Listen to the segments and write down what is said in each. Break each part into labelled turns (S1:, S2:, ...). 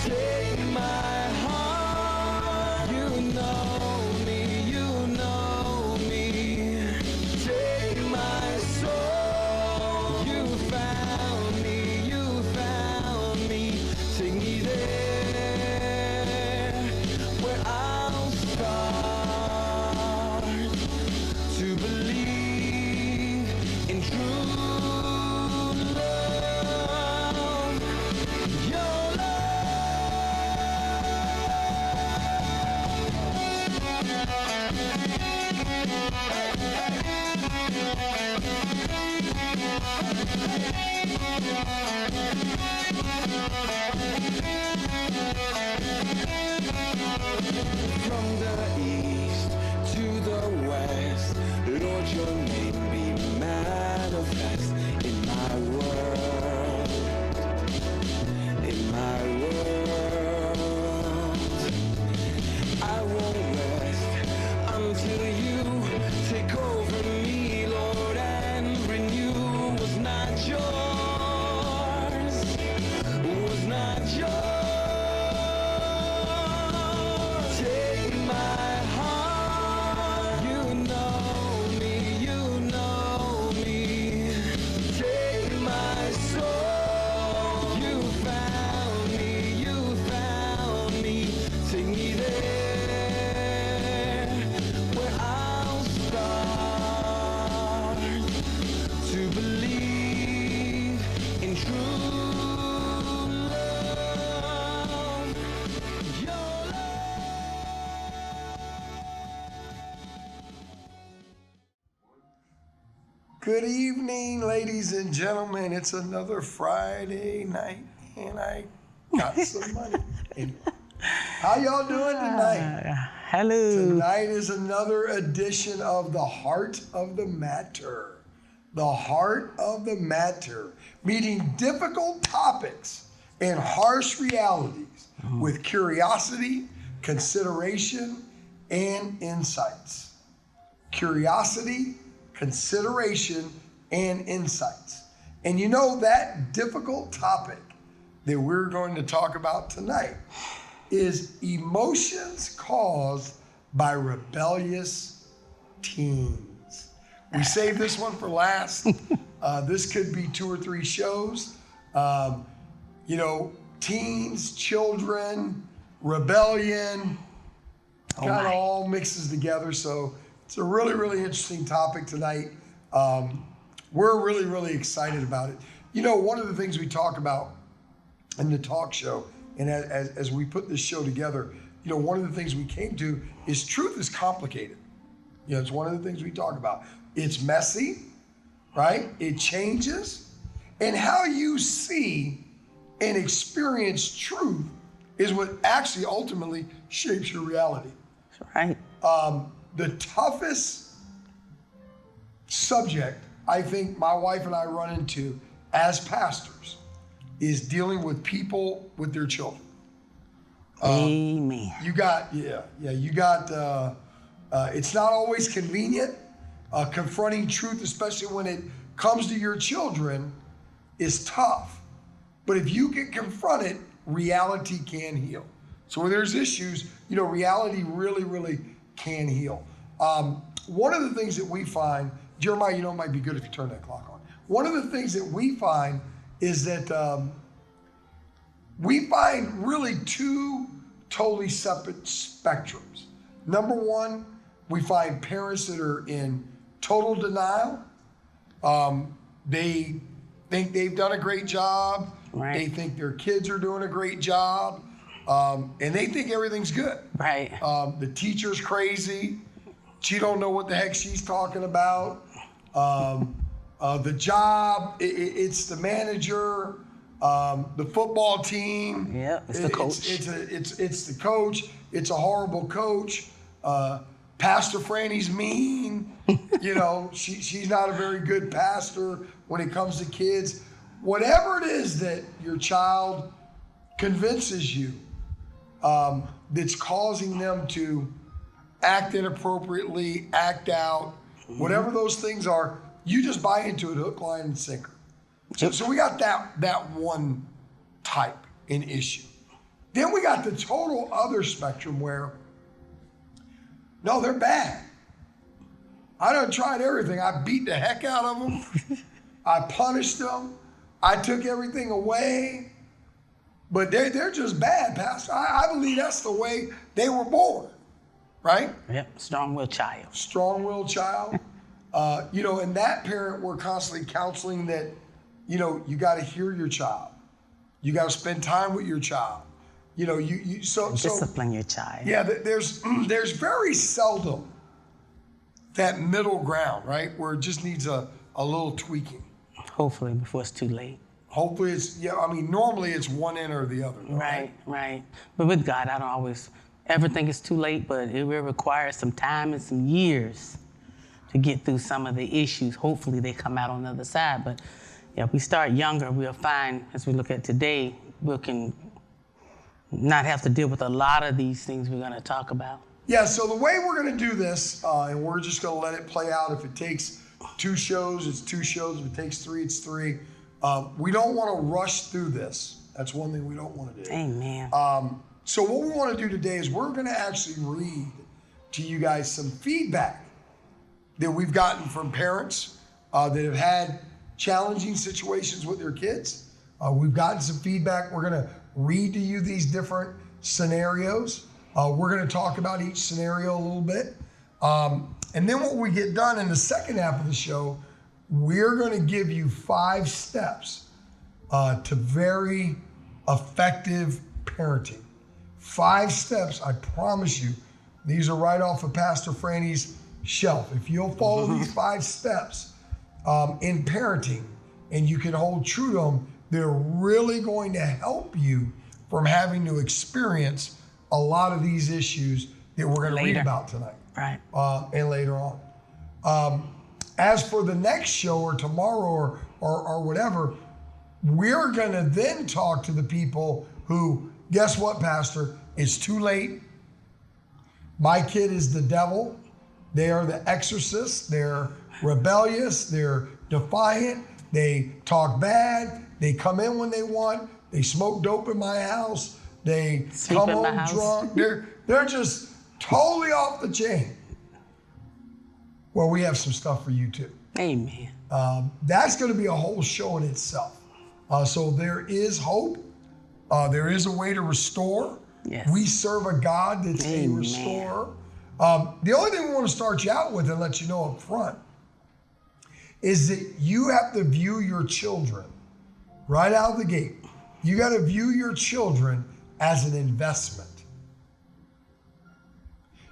S1: Take my heart, you know me. Take my soul, you found me. Take me there where I'll start to believe in true love. Your from the east to the west, Lord, your name be manifest in my world, in my world. I won't rest until you take over me, Lord, and renew was not yours, was not yours. Take my heart, you know me. Take my soul, you found me. Take me there where I'll start to believe in true love. Your
S2: Good evening, ladies and gentlemen. It's another Friday night, and I got some money. How y'all doing tonight?
S3: Hello.
S2: Tonight is another edition of The Heart of the Matter. The Heart of the Matter, meeting difficult topics and harsh realities with curiosity, consideration, and insights. Curiosity, consideration, and insights. And you know that difficult topic that we're going to talk about tonight is emotions caused by rebellious teens. We saved this one for last. This could be 2 or 3 shows. Teens, children, rebellion, kind of all mixes together. So it's a really, really interesting topic tonight. We're really, really excited about it. One of the things we talk about in the talk show, and as we put this show together, one of the things we came to is truth is complicated. It's one of the things we talk about. It's messy, right? It changes. And how you see and experience truth is what actually ultimately shapes your reality.
S3: That's right.
S2: The toughest subject I think my wife and I run into as pastors is dealing with people with their children.
S3: Amen.
S2: You got, it's not always convenient. Confronting truth, especially when it comes to your children, is tough. But if you can confront it, reality can heal. So when there's issues, reality really, really can heal. One of the things that we find, Jeremiah, it might be good if you turn that clock on. One of the things that we find is that we find really 2 totally separate spectrums. Number one, we find parents that are in total denial. They think they've done a great job.
S3: Right.
S2: They think their kids are doing a great job. And they think everything's good.
S3: Right.
S2: The teacher's crazy. She don't know what the heck she's talking about. The job, it's the manager, the football team.
S3: Yeah, it's the coach.
S2: It's the coach. It's a horrible coach. Pastor Franny's mean. She's not a very good pastor when it comes to kids. Whatever it is that your child convinces you that's causing them to act inappropriately, act out, whatever those things are, you just buy into it hook, line, and sinker. So we got that one type in issue. Then we got the total other spectrum where, no, they're bad. I done tried everything. I beat the heck out of them. I punished them. I took everything away. But they're just bad, Pastor. I believe that's the way they were born, right?
S3: Yep, strong-willed child.
S2: Strong-willed child. And that parent, we're constantly counseling that, you got to hear your child. You got to spend time with your child.
S3: Discipline your child.
S2: Yeah, there's very seldom that middle ground, right, where it just needs a little tweaking.
S3: Hopefully before it's too late.
S2: Hopefully normally it's one end or the other.
S3: Right. But with God, I don't always ever think it's too late, but it will require some time and some years to get through some of the issues. Hopefully they come out on the other side. But if we start younger, we'll find, as we look at today, we can not have to deal with a lot of these things we're going to talk about.
S2: Yeah, so the way we're going to do this, and we're just going to let it play out. If it takes 2 shows, it's 2 shows. If it takes 3, it's 3. We don't want to rush through this. That's one thing we don't want to do.
S3: Amen.
S2: So what we want to do today is we're going to actually read to you guys some feedback that we've gotten from parents that have had challenging situations with their kids. We've gotten some feedback. We're going to read to you these different scenarios. We're going to talk about each scenario a little bit. And then when we get done in the second half of the show, we're going to give you 5 steps to very effective parenting. 5 steps, I promise you. These are right off of Pastor Franny's shelf. If you'll follow these 5 steps in parenting and you can hold true to them, they're really going to help you from having to experience a lot of these issues that we're going to read about tonight.
S3: Right.
S2: And later on. As for the next show or tomorrow or whatever, we're going to then talk to the people who, guess what, Pastor? It's too late. My kid is the devil. They are the exorcists. They're rebellious. They're defiant. They talk bad. They come in when they want. They smoke dope in my house. They come home drunk. They're just totally off the chain. Well, we have some stuff for you too.
S3: Amen.
S2: That's going to be a whole show in itself. So there is hope. There is a way to restore.
S3: Yes.
S2: We serve a God that's a restorer. The only thing we want to start you out with and let you know up front is that you have to view your children right out of the gate. You got to view your children as an investment.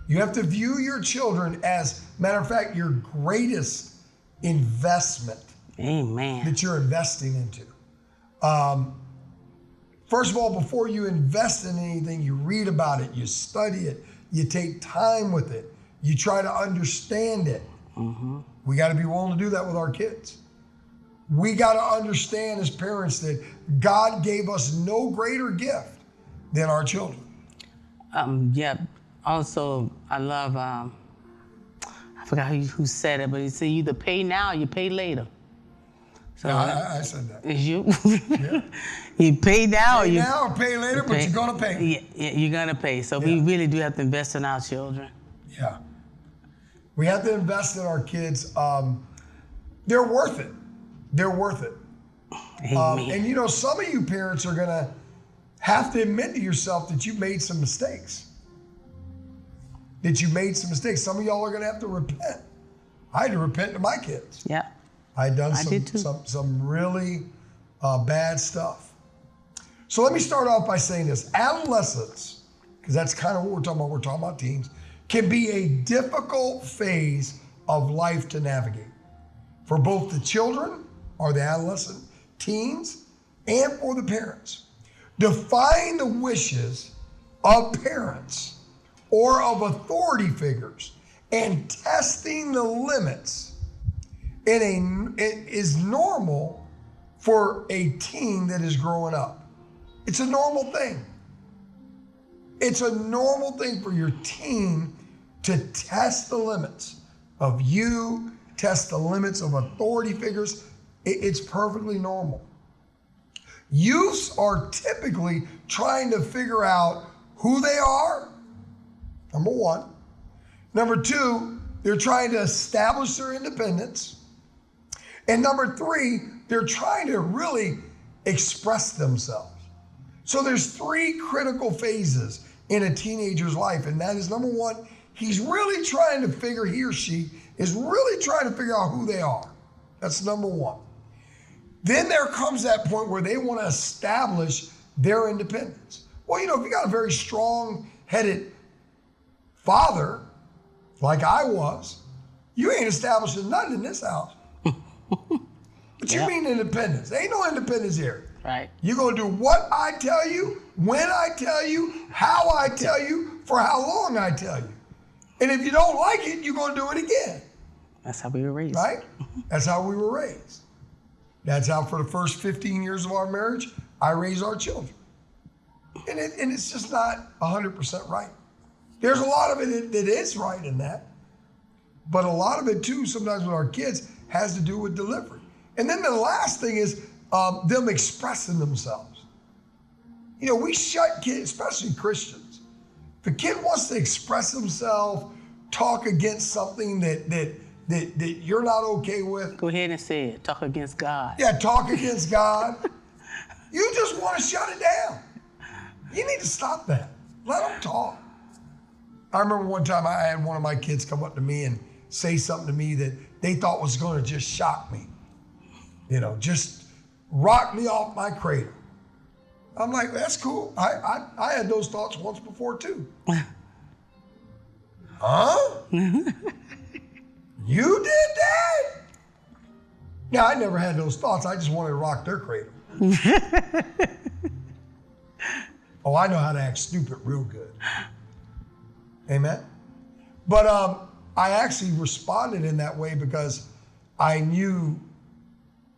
S2: You have to view your children as, matter of fact, your greatest investment.
S3: Amen.
S2: That you're investing into. First of all, before you invest in anything, you read about it, you study it, you take time with it, you try to understand it.
S3: Mm-hmm.
S2: We got to be willing to do that with our kids. We got to understand as parents that God gave us no greater gift than our children.
S3: Also, I love, I forgot who said it, but he said, you either pay now or you pay later. So
S2: I said that.
S3: It's you.
S2: Yeah.
S3: You pay now
S2: Pay now or pay later, but you're going to pay.
S3: Yeah, you're going to pay. So we really do have to invest in our children.
S2: Yeah. We have to invest in our kids. They're worth it. They're worth it.
S3: Amen.
S2: And some of you parents are going to have to admit to yourself that you've made some mistakes. Some of y'all are going to have to repent. I had to repent to my kids.
S3: Yeah.
S2: I had done
S3: did too.
S2: some really bad stuff. So let me start off by saying this. Adolescence, because that's kind of what we're talking about teens, can be a difficult phase of life to navigate for both the children or the adolescent, teens, and for the parents. Defying the wishes of parents or of authority figures and testing the limits is normal for a teen that is growing up. It's a normal thing. It's a normal thing for your teen to test the limits of you, test the limits of authority figures, It's perfectly normal. Youths are typically trying to figure out who they are, number one. Number two, they're trying to establish their independence. And number three, they're trying to really express themselves. So there's three critical phases in a teenager's life. And that is, number one, he or she is really trying to figure out who they are. That's number one. Then there comes that point where they want to establish their independence. Well, if you got a very strong-headed father, like I was, you ain't establishing nothing in this house. What you mean independence? There ain't no independence here.
S3: Right.
S2: You're going to do what I tell you, when I tell you, how I tell you, for how long I tell you. And if you don't like it, you're going to do it again.
S3: That's how we were raised.
S2: Right? That's how we were raised. That's how for the first 15 years of our marriage, I raised our children. And it's just not 100% right. There's a lot of it that is right in that. But a lot of it too, sometimes with our kids, has to do with delivery. And then the last thing is them expressing themselves. We shut kids, especially Christians. If a kid wants to express himself, talk against something that you're not okay with.
S3: Go ahead and say it. Talk against God.
S2: Yeah, talk against God. You just want to shut it down. You need to stop that. Let them talk. I remember one time I had one of my kids come up to me and say something to me that they thought was going to just shock me. Just rock me off my cradle. I'm like, that's cool. I had those thoughts once before too. Huh? You did that? Yeah, I never had those thoughts. I just wanted to rock their cradle. Oh, I know how to act stupid real good. Amen? But I actually responded in that way because I knew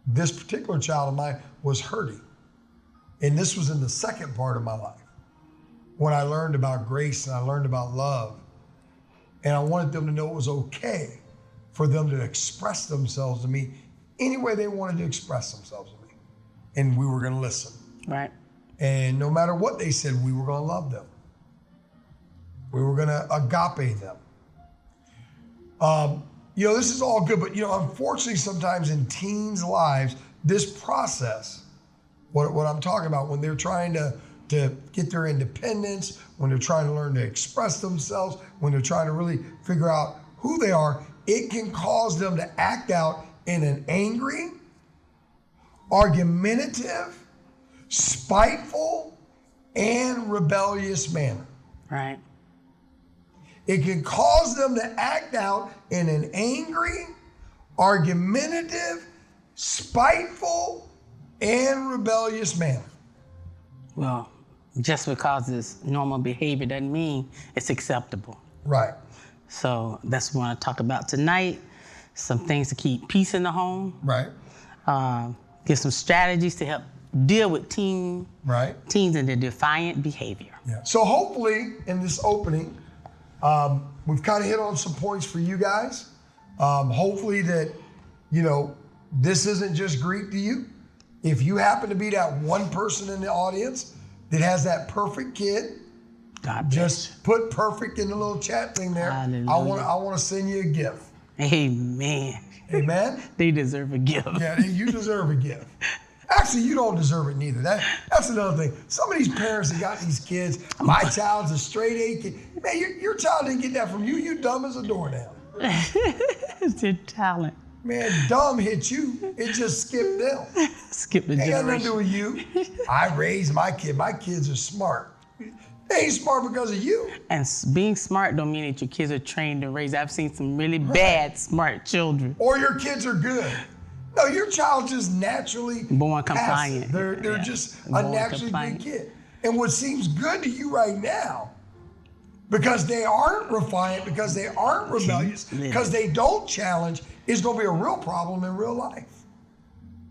S2: this particular child of mine was hurting. And this was in the second part of my life when I learned about grace and I learned about love. And I wanted them to know it was okay for them to express themselves to me any way they wanted to express themselves to me. And we were going to listen.
S3: Right.
S2: And no matter what they said, we were going to love them. We were going to agape them. This is all good, but unfortunately sometimes in teens' lives, this process, what I'm talking about, when they're trying to get their independence, when they're trying to learn to express themselves, when they're trying to really figure out who they are, it can cause them to act out in an angry, argumentative, spiteful, and rebellious manner.
S3: Right.
S2: It can cause them to act out in an angry, argumentative, spiteful, and rebellious manner.
S3: Well, just because it's normal behavior doesn't mean it's acceptable.
S2: Right.
S3: So that's what we want to talk about tonight. Some things to keep peace in the home.
S2: Right.
S3: Give some strategies to help deal with teens and their defiant behavior.
S2: Yeah. So hopefully in this opening, we've kind of hit on some points for you guys. Hopefully that, this isn't just Greek to you. If you happen to be that one person in the audience that has that perfect kid,
S3: God bless.
S2: Just put perfect in the little chat thing there.
S3: Hallelujah.
S2: I want to send you a gift.
S3: Amen.
S2: Amen?
S3: They deserve a gift.
S2: Yeah, you deserve a gift. Actually, you don't deserve it neither. That's another thing. Some of these parents that got these kids, my child's a straight A kid. Man, your child didn't get that from you. You dumb as a doornail.
S3: It's their talent.
S2: Man, dumb hit you. It just skipped them.
S3: Skip the
S2: Ain't got nothing to do
S3: generation.
S2: with you. I raised my kid. My kids are smart. They ain't smart because of you.
S3: And being smart don't mean that your kids are trained to raise. I've seen some really bad, smart children.
S2: Or your kids are good. No, your child's just naturally
S3: Born
S2: passive.
S3: compliant.
S2: They're
S3: Yeah.
S2: just a
S3: Born
S2: naturally
S3: compliant.
S2: good kid. And what seems good to you right now, because they aren't refined, because they aren't rebellious, because they don't challenge, is going to be a real problem in real life.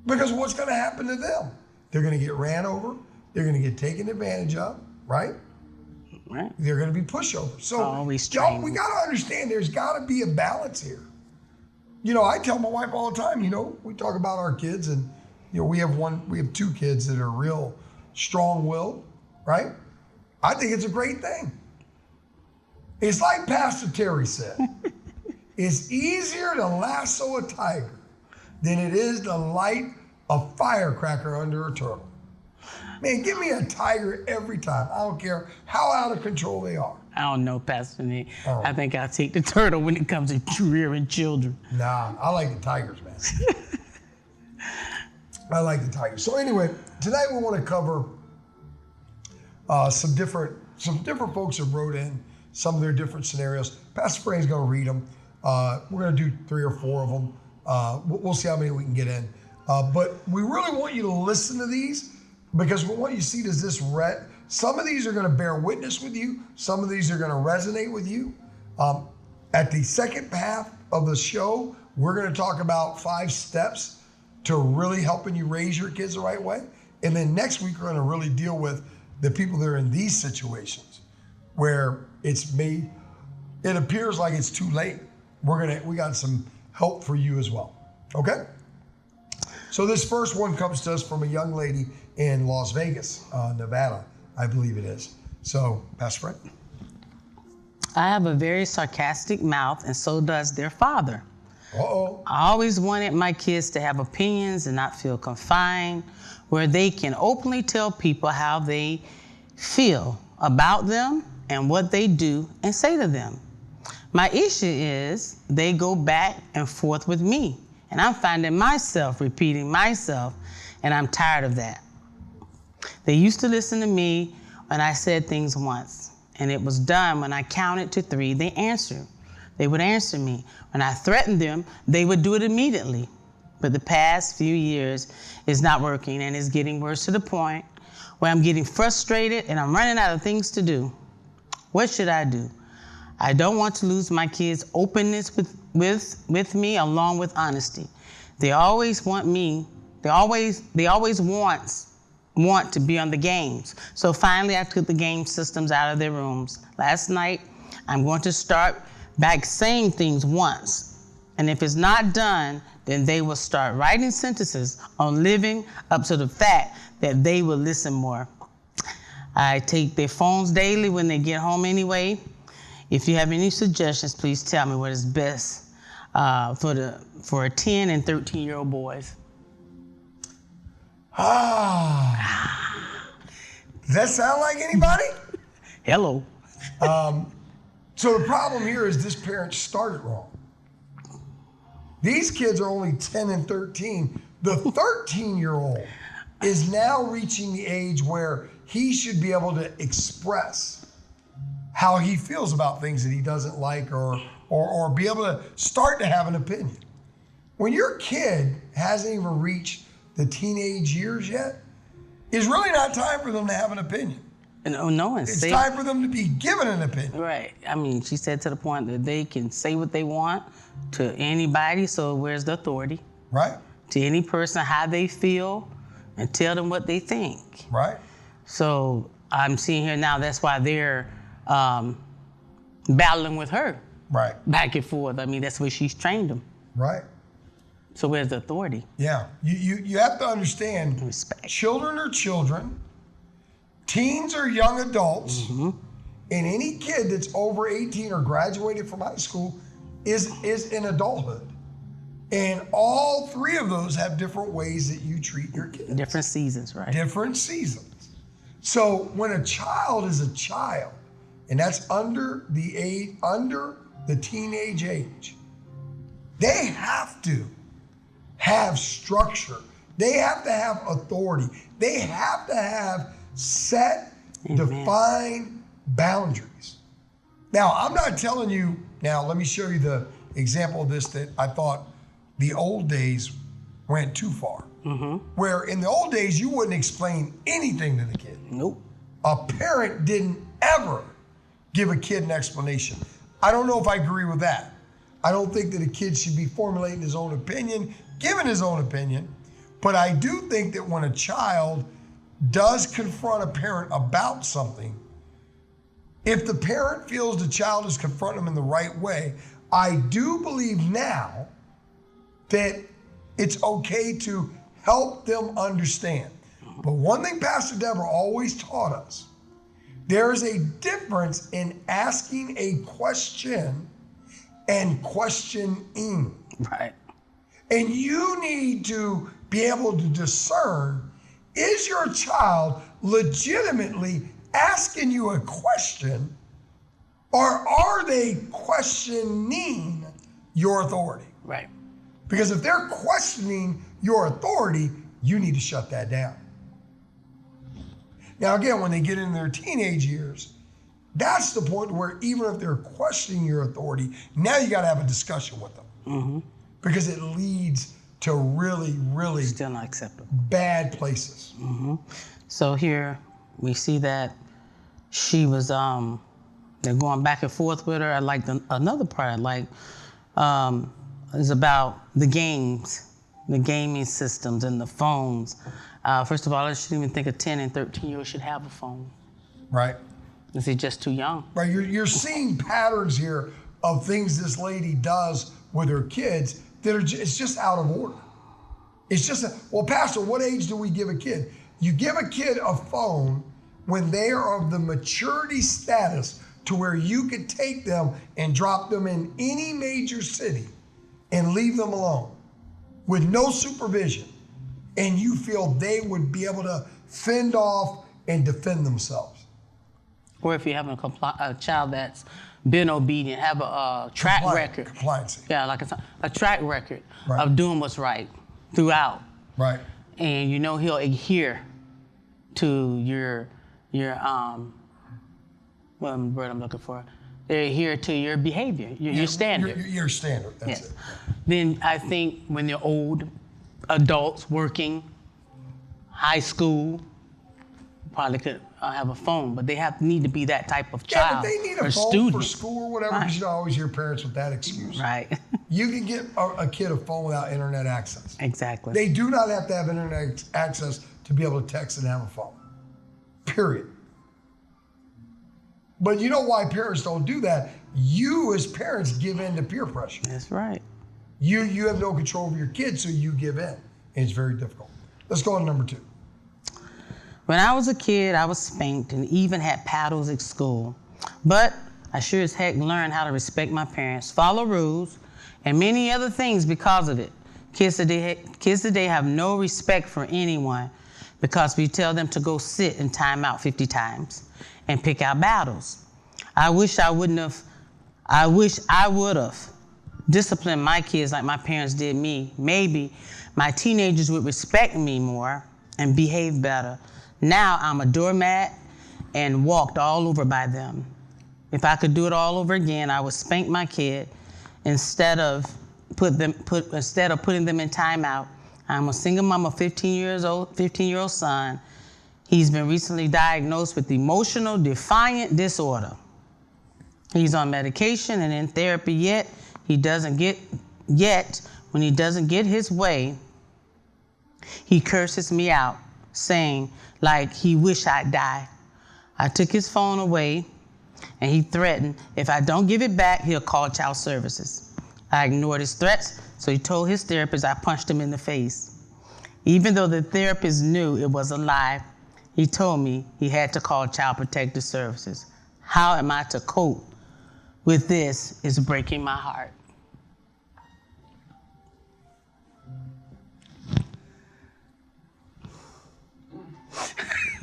S2: Because what's going to happen to them? They're going to get ran over. They're going to get taken advantage of, right?
S3: Right.
S2: They're going to be pushovers. So
S3: Always
S2: y'all,
S3: trained.
S2: we got to understand there's got to be a balance here. I tell my wife all the time, we talk about our kids, and we have 2 kids that are real strong-willed, right? I think it's a great thing. It's like Pastor Terry said, it's easier to lasso a tiger than it is to light a firecracker under a turtle. Man, give me a tiger every time. I don't care how out of control they are.
S3: I don't know, Pastor Nick.
S2: Oh.
S3: I think I'll take the turtle when it comes to rearing children.
S2: Nah, I like the tigers, man. I like the tigers. So anyway, tonight we want to cover some different folks have wrote in some of their different scenarios. Pastor Frank's going to read them. We're going to do 3 or 4 of them. We'll see how many we can get in. But we really want you to listen to these because we want you to see, does this some of these are going to bear witness with you. Some of these are going to resonate with you. At the second half of the show, we're going to talk about 5 steps to really helping you raise your kids the right way. And then next week, we're going to really deal with the people that are in these situations where it appears like it's too late. We got some help for you as well. Okay? So this first one comes to us from a young lady in Las Vegas, Nevada, I believe it is. So, Pastor Frank.
S3: I have a very sarcastic mouth, and so does their father.
S2: Uh-oh.
S3: I always wanted my kids to have opinions and not feel confined, where they can openly tell people how they feel about them and what they do and say to them. My issue is they go back and forth with me, and I'm finding myself repeating myself, and I'm tired of that. They used to listen to me when I said things once, and it was done when I counted to 3, they answered. They would answer me. When I threatened them, they would do it immediately. But the past few years is not working, and it's getting worse to the point where I'm getting frustrated and I'm running out of things to do. What should I do? I don't want to lose my kids' openness with me along with honesty. They always want to be on the games. So finally I took the game systems out of their rooms. Last night, I'm going to start back saying things once. And if it's not done, then they will start writing sentences on living up to the fact that they will listen more. I take their phones daily when they get home anyway. If you have any suggestions, please tell me what is best for 10 and 13-year-old boys.
S2: Does that sound like anybody?
S3: Hello.
S2: So the problem here is this parent started wrong. These kids are only 10 and 13. The 13-year-old is now reaching the age where he should be able to express how he feels about things that he doesn't like or be able to start to have an opinion. When your kid hasn't even reached the teenage years yet, it's really not time for them to have an opinion. It's time for them to be given an opinion.
S3: Right. I mean, she said to the point that they can say what they want to anybody, so where's the authority?
S2: Right.
S3: To any person, how they feel, and tell them what they think.
S2: Right.
S3: So I'm seeing here now, that's why they're battling with her.
S2: Right.
S3: Back and forth. I mean, that's where she's trained them.
S2: Right.
S3: So where's the authority?
S2: Yeah. You have to understand,
S3: Respect.
S2: Children are children, teens are young adults, and any kid that's over 18 or graduated from high school is in adulthood. And all 3 of those have different ways that you treat your kids.
S3: Different seasons, right?
S2: Different seasons. So when a child is a child, and that's under the teenage age, they have to have structure. They have to have authority. They have to have set, defined boundaries. Now, I'm not telling you, now let me show you the example of this that I thought the old days went too far. Where in the old days, you wouldn't explain anything to the kid.
S3: Nope.
S2: A parent didn't ever give a kid an explanation. I don't know if I agree with that. I don't think that a kid should be formulating his own opinion, giving his own opinion, but I do think that when a child does confront a parent about something, if the parent feels the child is confronting them in the right way, I do believe now that it's okay to help them understand. But one thing Pastor Deborah always taught us, there is a difference in asking a question and questioning.
S3: Right.
S2: And you need to be able to discern, is your child legitimately asking you a question, or are they questioning your authority?
S3: Right.
S2: Because if they're questioning your authority, you need to shut that down. Now, again, when they get in their teenage years, that's the point where even if they're questioning your authority, now you got to have a discussion with them.
S3: Mm-hmm.
S2: Because it leads to really, really
S3: Still not acceptable.
S2: bad places.
S3: Mm-hmm. So here we see that she was, they're going back and forth with her. I like another part I like is about the games, the gaming systems and the phones. First of all, I shouldn't even think a 10 and 13-year-old should have a phone.
S2: Right.
S3: Is he just too young?
S2: Right. You're seeing patterns here of things this lady does with her kids that are it's just out of order. It's just, well, Pastor, what age do we give a kid? You give a kid a phone when they are of the maturity status to where you could take them and drop them in any major city and leave them alone with no supervision. And you feel they would be able to fend off and defend themselves.
S3: Or if you have a child that's been obedient, have a track record.
S2: Compliance.
S3: Yeah, like a track record
S2: Right.
S3: of doing what's right throughout.
S2: Right.
S3: And you know he'll adhere to your what word I'm looking for. They adhere to your behavior, your standard.
S2: Your standard, that's
S3: Yes.
S2: it.
S3: Then I think when they're old, adults working, high school, probably could have a phone, but they need to be that type of
S2: Yeah,
S3: child
S2: but they need
S3: or
S2: a phone
S3: student.
S2: for school or whatever, because you don't always hear parents with that excuse.
S3: Right.
S2: You can get a kid a phone without internet access.
S3: Exactly.
S2: They do not have to have internet access to be able to text and have a phone. Period. But you know why parents don't do that? You as parents give in to peer pressure.
S3: That's right.
S2: You have no control over your kids, so you give in. And it's very difficult. Let's go on to number 2.
S3: When I was a kid, I was spanked and even had paddles at school. But I sure as heck learned how to respect my parents, follow rules, and many other things because of it. Kids today have no respect for anyone because we tell them to go sit in timeout 50 times and pick out battles. I wish I would have disciplined my kids like my parents did me. Maybe my teenagers would respect me more and behave better. Now I'm a doormat and walked all over by them. If I could do it all over again, I would spank my kid instead of putting them in timeout. I'm a single mom of 15-year-old son. He's been recently diagnosed with emotional defiant disorder. He's on medication and in therapy, yet when he doesn't get his way, he curses me out, saying like he wish I'd die. I took his phone away and he threatened if I don't give it back, he'll call child services. I ignored his threats, so he told his therapist I punched him in the face. Even though the therapist knew it was a lie, he told me he had to call Child Protective Services. How am I to cope with this is breaking my heart.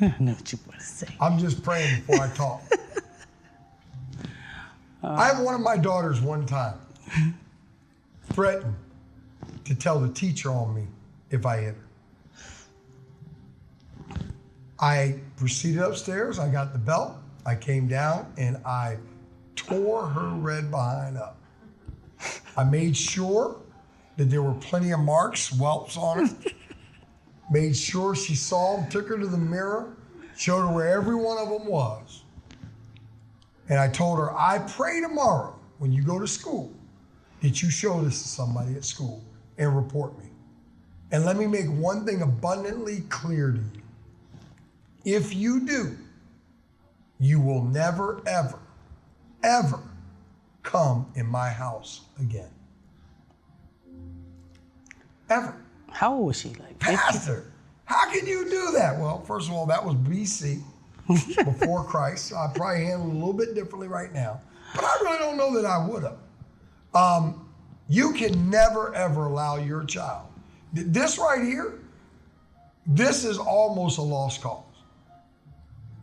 S3: I know what you want to say.
S2: I'm just praying before I talk. I have one of my daughters one time threatened to tell the teacher on me if I hit her. I proceeded upstairs, I got the belt, I came down, and I tore her red behind up. I made sure that there were plenty of marks, whelps on her. Made sure she saw them, took her to the mirror, showed her where every one of them was. And I told her, I pray tomorrow when you go to school that you show this to somebody at school and report me. And let me make one thing abundantly clear to you. If you do, you will never, ever, ever come in my house again. ever.
S3: How old was she? Like 50?
S2: Pastor, how can you do that? Well, first of all, that was BC, before Christ. So I probably handle it a little bit differently right now. But I really don't know that I would have. You can never, ever allow your child. This right here, this is almost a lost cause.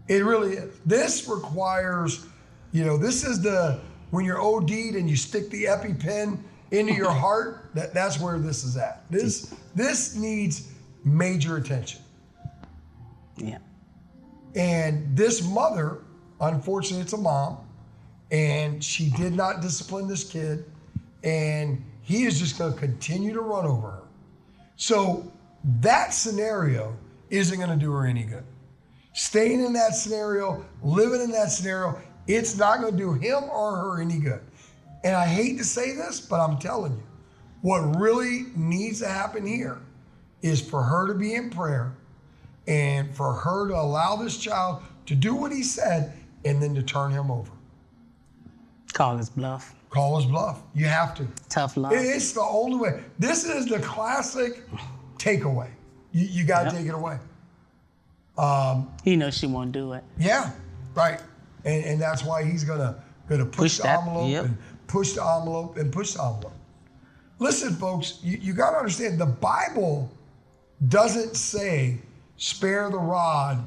S2: It really is. This requires, this is when you're OD'd and you stick the EpiPen into your heart, that's where this is at. This needs major attention.
S3: Yeah.
S2: And this mother, unfortunately, it's a mom, and she did not discipline this kid, and he is just going to continue to run over her. So that scenario isn't going to do her any good. Staying in that scenario, living in that scenario, it's not going to do him or her any good. And I hate to say this, but I'm telling you, what really needs to happen here is for her to be in prayer and for her to allow this child to do what he said and then to turn him over.
S3: Call his bluff.
S2: Call his bluff. You have to.
S3: Tough love.
S2: It's the only way. This is the classic takeaway. You got to take it away.
S3: He knows she won't do it.
S2: Yeah, right. And that's why he's gonna push the envelope and push the envelope and push the envelope. Listen, folks, you got to understand, the Bible doesn't say spare the rod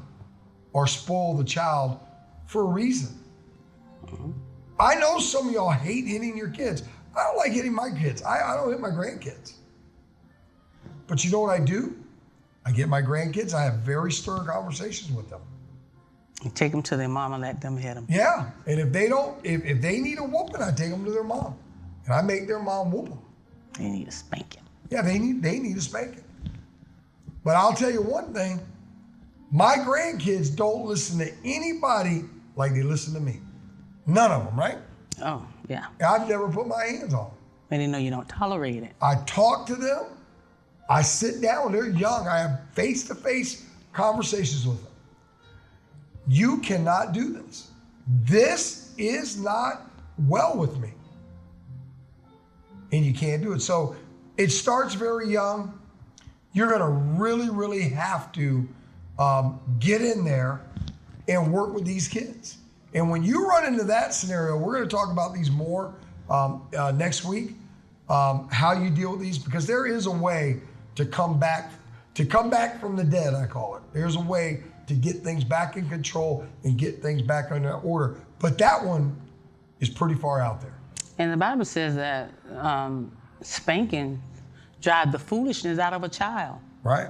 S2: or spoil the child for a reason. I know some of y'all hate hitting your kids. I don't like hitting my kids. I don't hit my grandkids. But you know what I do? I get my grandkids, I have very stern conversations with them.
S3: You take them to their mom and let them hit them.
S2: Yeah, and if they need a whooping, I take them to their mom. And I make their mom whoop them.
S3: They need a spanking.
S2: Yeah, they need a spanking. But I'll tell you one thing, my grandkids don't listen to anybody like they listen to me. None of them, right?
S3: Oh, yeah.
S2: I've never put my hands on them.
S3: And they know you don't tolerate it.
S2: I talk to them. I sit down. They're young. I have face-to-face conversations with them. You cannot do this. This is not well with me. And you can't do it. So it starts very young. You're going to really, really have to get in there and work with these kids. And when you run into that scenario, we're going to talk about these more next week, how you deal with these, because there is a way to come back from the dead, I call it. There's a way to get things back in control and get things back under order. But that one is pretty far out there.
S3: And the Bible says that spanking drives the foolishness out of a child.
S2: Right?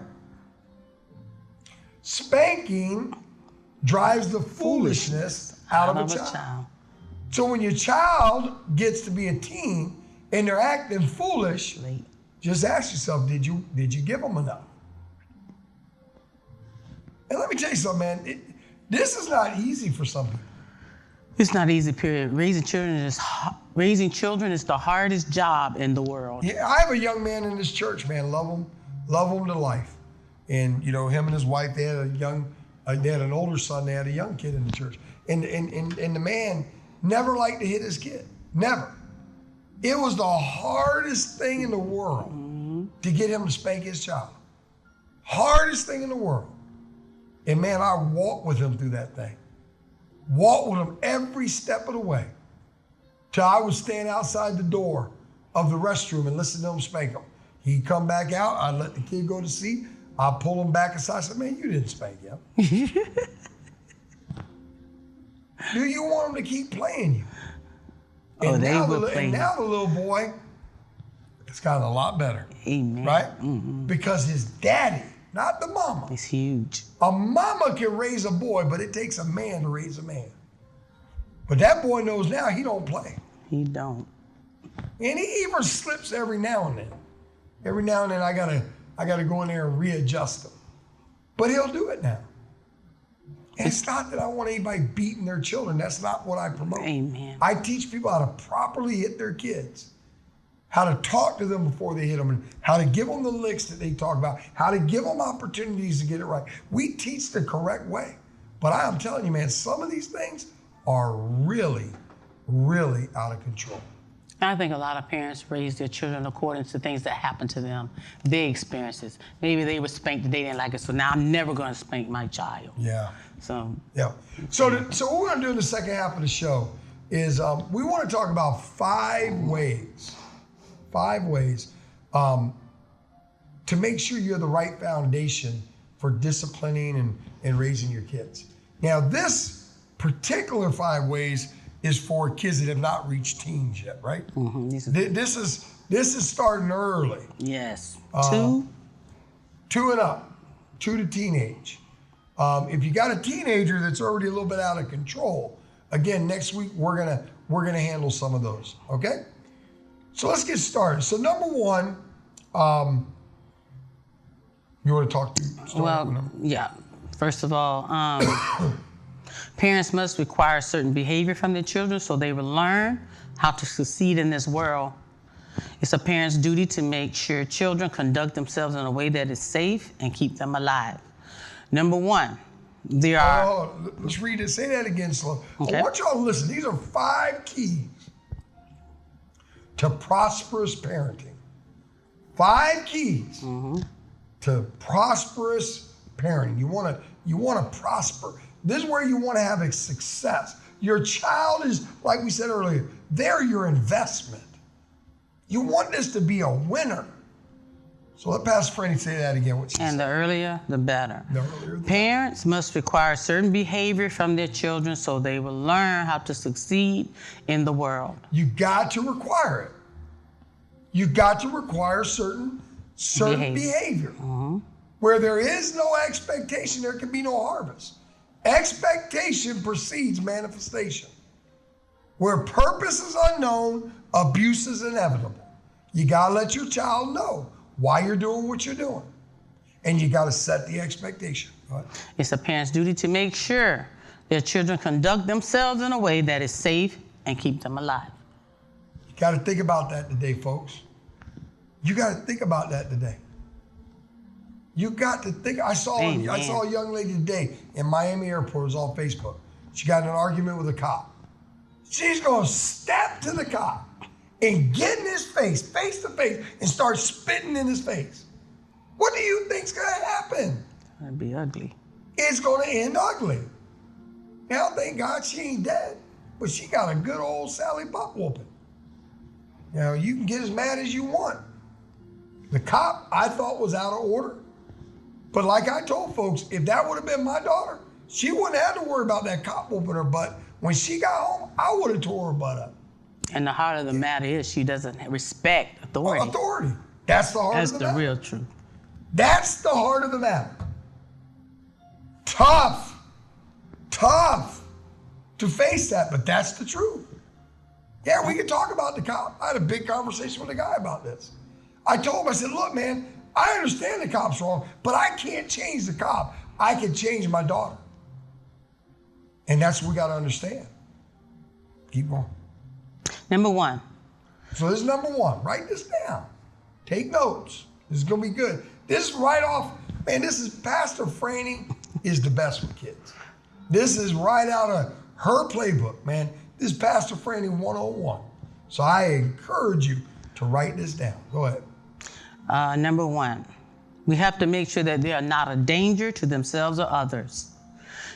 S2: Spanking drives the foolishness out of a child. So when your child gets to be a teen and they're acting foolish, just ask yourself, did you give them enough? And let me tell you something, man. This is not easy for some people.
S3: It's not easy, period. Raising children is the hardest job in the world.
S2: Yeah, I have a young man in this church, man. Love him to life. And him and his wife, they had an older son. They had a young kid in the church. And the man never liked to hit his kid. Never. It was the hardest thing in the world to get him to spank his child. Hardest thing in the world. And man, I walked with him through that thing. Walked with him every step of the way. Till I would stand outside the door of the restroom and listen to him spank him. He'd come back out. I'd let the kid go to sleep. I'd pull him back aside. I said, man, you didn't spank him. Do you want him to keep playing you? And now the little boy, it's gotten a lot better.
S3: Amen.
S2: Right? Mm-hmm. Because his daddy, not the mama.
S3: It's huge.
S2: A mama can raise a boy, but it takes a man to raise a man. But that boy knows now he don't play.
S3: He don't.
S2: And he even slips every now and then. Every now and then I gotta go in there and readjust him. But he'll do it now. And it's not that I want anybody beating their children. That's not what I promote.
S3: Amen.
S2: I teach people how to properly hit their kids, how to talk to them before they hit them, and how to give them the licks that they talk about, how to give them opportunities to get it right. We teach the correct way. But I'm telling you, man, some of these things are really, really out of control.
S3: I think a lot of parents raise their children according to things that happen to them, their experiences. Maybe they were spanked and they didn't like it, so now I'm never going to spank my child.
S2: Yeah.
S3: So
S2: Yeah. So what we're going to do in the second half of the show is we want to talk about 5 ways to make sure you're the right foundation for disciplining and raising your kids. Now, this particular 5 ways is for kids that have not reached teens yet, right?
S3: mhm,
S2: This is starting early.
S3: yes.
S2: 2 and up, 2 to teenage. If you got a teenager that's already a little bit out of control, again, next week we're gonna handle some of those. Okay, so let's get started. So number 1, you want to start
S3: Well,
S2: with number?
S3: yeah. First of all, parents must require certain behavior from their children so they will learn how to succeed in this world. It's a parent's duty to make sure children conduct themselves in a way that is safe and keep them alive. Number 1, there are...
S2: Oh, let's read it. Say that again slow.
S3: Okay.
S2: I want y'all to listen. These are 5 keys to prosperous parenting. 5 keys to prosperous parenting. You want to prosper. This is where you want to have a success. Your child is, like we said earlier, they're your investment. You want this to be a winner. So let Pastor Franny say that again. What she
S3: And
S2: said.
S3: the earlier, the better.
S2: The earlier, the
S3: Parents must require certain behavior from their children so they will learn how to succeed in the world.
S2: You got to require it. You got to require certain behavior. Where there is no expectation, there can be no harvest. Expectation precedes manifestation. Where purpose is unknown, abuse is inevitable. You gotta let your child know why you're doing what you're doing. And you gotta set the expectation. Go ahead.
S3: It's a parent's duty to make sure their children conduct themselves in a way that is safe and keep them alive.
S2: You gotta think about that today, folks. You gotta think about that today. You got to think. I saw a young lady today in Miami Airport. It was on Facebook. She got in an argument with a cop. She's gonna step to the cop and get in his face to face, and start spitting in his face. What do you think's gonna happen?
S3: That'd be ugly.
S2: It's gonna end ugly. Now, thank God she ain't dead, but she got a good old Sally butt whooping. You know, you can get as mad as you want. The cop, I thought, was out of order. But like I told folks, if that would have been my daughter, she wouldn't have to worry about that cop whooping her butt. When she got home, I would have tore her butt up.
S3: And the heart of the matter is she doesn't respect authority.
S2: Authority. That's the heart
S3: That's
S2: of the
S3: the
S2: matter.
S3: real truth.
S2: That's the heart of the matter. Tough to face that, but that's the truth. Yeah, we can talk about the cop. I had a big conversation with a guy about this. I told him, I said, look, man, I understand the cop's wrong, but I can't change the cop. I can change my daughter. And that's what we got to understand. Keep going.
S3: Number 1,
S2: So this is number 1. Write this down. Take notes. This is going to be good. This is right off, man, this is Pastor Franny is the best with kids. This is right out of her playbook, man. This is Pastor Franny 101. So I encourage you to write this down. Go ahead.
S3: Number 1, we have to make sure that they are not a danger to themselves or others.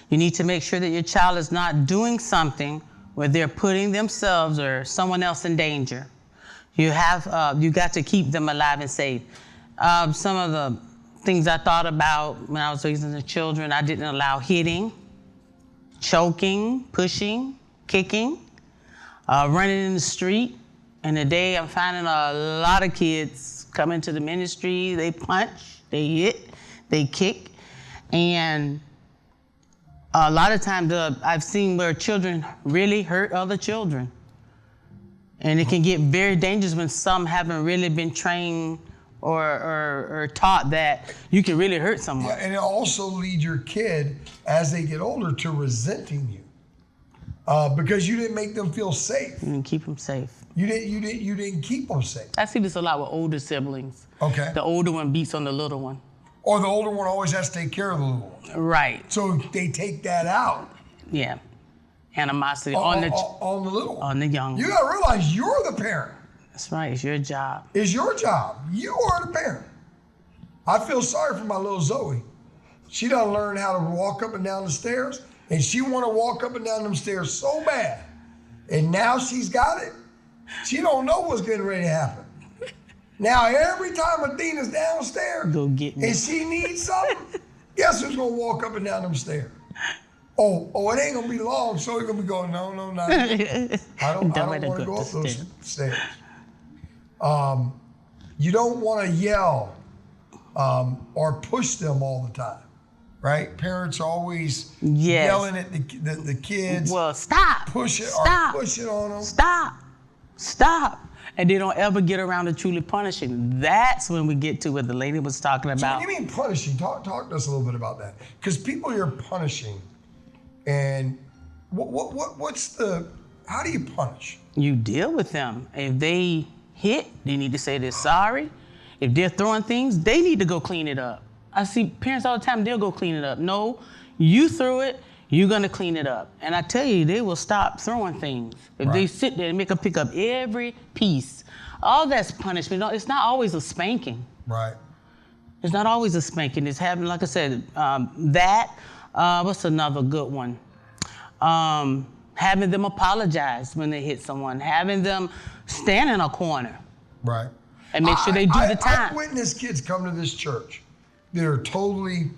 S3: You need to make sure that your child is not doing something where they're putting themselves or someone else in danger. You got to keep them alive and safe. Some of the things I thought about when I was raising the children, I didn't allow hitting, choking, pushing, kicking, running in the street. And today I'm finding a lot of kids come into the ministry, they punch, they hit, they kick. And a lot of times I've seen where children really hurt other children. And it can get very dangerous when some haven't really been trained or taught that you can really hurt someone.
S2: Yeah, and it also leads your kid, as they get older, to resenting you because you didn't make them feel safe.
S3: And keep them safe.
S2: You didn't keep them safe.
S3: I see this a lot with older siblings.
S2: Okay.
S3: The older one beats on the little one.
S2: Or the older one always has to take care of the little one.
S3: Right.
S2: So they take that out.
S3: Yeah. animosity
S2: on the little one.
S3: on the young
S2: You
S3: one.
S2: got to realize you're the parent.
S3: That's right. It's your job.
S2: It's your job. You are the parent. I feel sorry for my little Zoe. She done learned how to walk up and down the stairs, and she want to walk up and down them stairs so bad. And now she's got it. She don't know what's getting ready to happen. Now every time Athena's downstairs
S3: Go get me.
S2: and she needs something, guess who's gonna walk up and down them stairs? Oh, it ain't gonna be long. So you're gonna be going, no, not yet. I don't want to go up those stairs. You don't want to yell or push them all the time, right? Parents are always
S3: Yes.
S2: yelling at the kids,
S3: Well, stop.
S2: pushing
S3: Stop.
S2: on them.
S3: Stop. And they don't ever get around to truly punishing. That's when we get to what the lady was talking
S2: So
S3: about.
S2: what do you mean punishing? Talk to us a little bit about that, because people you're punishing, and how do you punish?
S3: You deal with them. If they hit, they need to say they're sorry. If they're throwing things, they need to go clean it up. I see parents all the time, they'll go clean it up. No, you threw it, you're gonna clean it up. And I tell you, they will stop throwing things. If they sit there and make them pick up every piece, all that's punishment. No, it's not always a spanking.
S2: Right.
S3: It's not always a spanking. It's having, like I said, what's another good one? Having them apologize when they hit someone, having them stand in a corner
S2: Right.
S3: and make sure they do the time.
S2: I've witnessed kids come to this church that are totally